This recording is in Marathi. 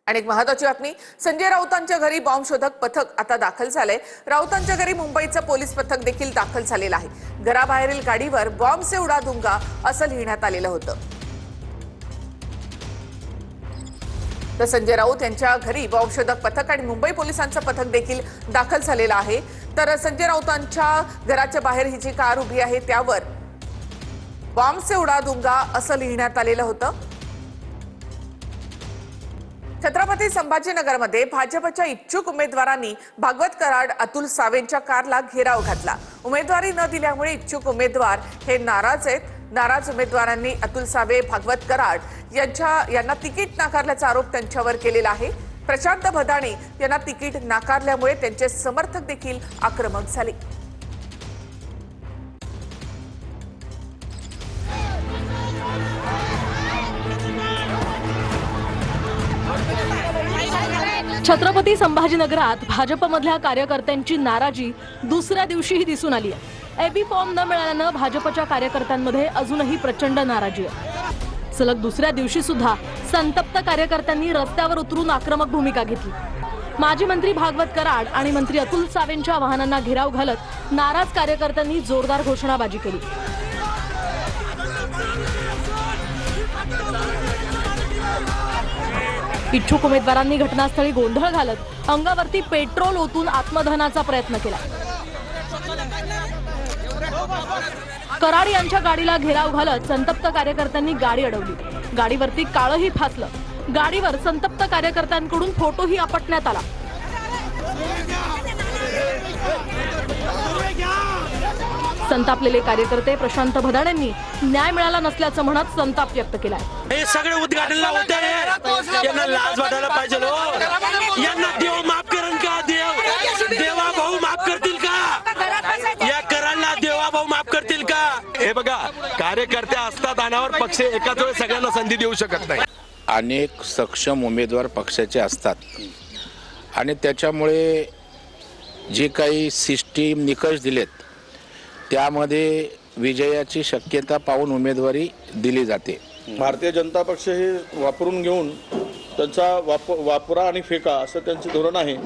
आणि एक महत्त्वाची बातमी, संजय राऊतांच्या घरी बॉम्ब शोधक पथक आता दाखल झालंय। राऊतांच्या घरी मुंबईचं पोलीस पथक देखील दाखल झालेलं आहे। घराबाहेरील गाडीवर बॉम्ब से उडा दूंगा असं लिहिण्यात आलेलं होतं। तर संजय राऊत यांच्या घरी बॉम्ब शोधक पथक आणि मुंबई पोलिसांचं पथक देखील दाखल झालेलं आहे। तर संजय राऊतांच्या घराच्या बाहेर ही जी कार उभी आहे त्यावर बॉम्ब से उडा दूंगा असं लिहिण्यात आलेलं होतं। छत्रपती संभाजीनगरमध्ये भाजपच्या इच्छुक उमेदवारांनी भागवत कराड, अतुल सावेंच्या कारला घेराव घातला। उमेदवारी न दिल्यामुळे इच्छुक उमेदवार हे नाराज आहेत। नाराज उमेदवारांनी अतुल सावे, भागवत कराड यांना तिकीट नाकारल्याचा आरोप त्यांच्यावर केलेला आहे। प्रशांत भदाणे यांना तिकीट नाकारल्यामुळे त्यांचे समर्थक देखील आक्रमक झाले। छत्रपती संभाजीनगरात भाजपमधल्या कार्यकर्त्यांची नाराजी दुसऱ्या दिवशीही दिसून आली आहे। एबी फॉर्म न मिळाल्यानं भाजपच्या कार्यकर्त्यांमध्ये अजूनही प्रचंड नाराजी आहे। सलग दुसऱ्या दिवशी सुद्धा संतप्त कार्यकर्त्यांनी रस्त्यावर उतरून आक्रमक भूमिका घेतली। माजी मंत्री भागवत कराड आणि मंत्री अतुल सावेंच्या वाहनांना घेराव घालत नाराज कार्यकर्त्यांनी जोरदार घोषणाबाजी केली। इच्छुक उमेदवारांनी घटनास्थळी गोंधळ घालत अंगावरती पेट्रोल ओतून आत्मदहनाचा प्रयत्न केला। कराड यांच्या गाडीला घेराव घालत संतप्त कार्यकर्त्यांनी गाडी अडवली। गाडीवरती काळही फासलं। गाडीवर संतप्त कार्यकर्त्यांकडून फोटोही आपटण्यात आला। संतापलेले कार्यकर्ते प्रशांत भदाणेंनी न्याय मिळाला नसल्याचं म्हणत संताप व्यक्त केलाय। हे सगळे उद्घाटनला होते, यांना लाज वाटायला पाहिजे। यांना देव माफ करेन का? देवा भाऊ माफ करतील का? या कराडला देवा भाऊ माफ करतील का? हे बघा, कार्यकर्ते असतात अनावर पक्ष एकाच वेळेस सगळ्यांना संधी देऊ शकत नाही। अनेक सक्षम उमेदवार पक्षाचे असतात आणि त्याच्यामुळे जे काही सिस्टीम निकष दिलेत त्यामध्ये विजयाची शक्यता पाहून उमेदवारी दिली जाते। भारतीय जनता पक्ष हे वापरून घेऊन त्यांचा वापरा आणि फेका असं त्यांचे धोरण आहे।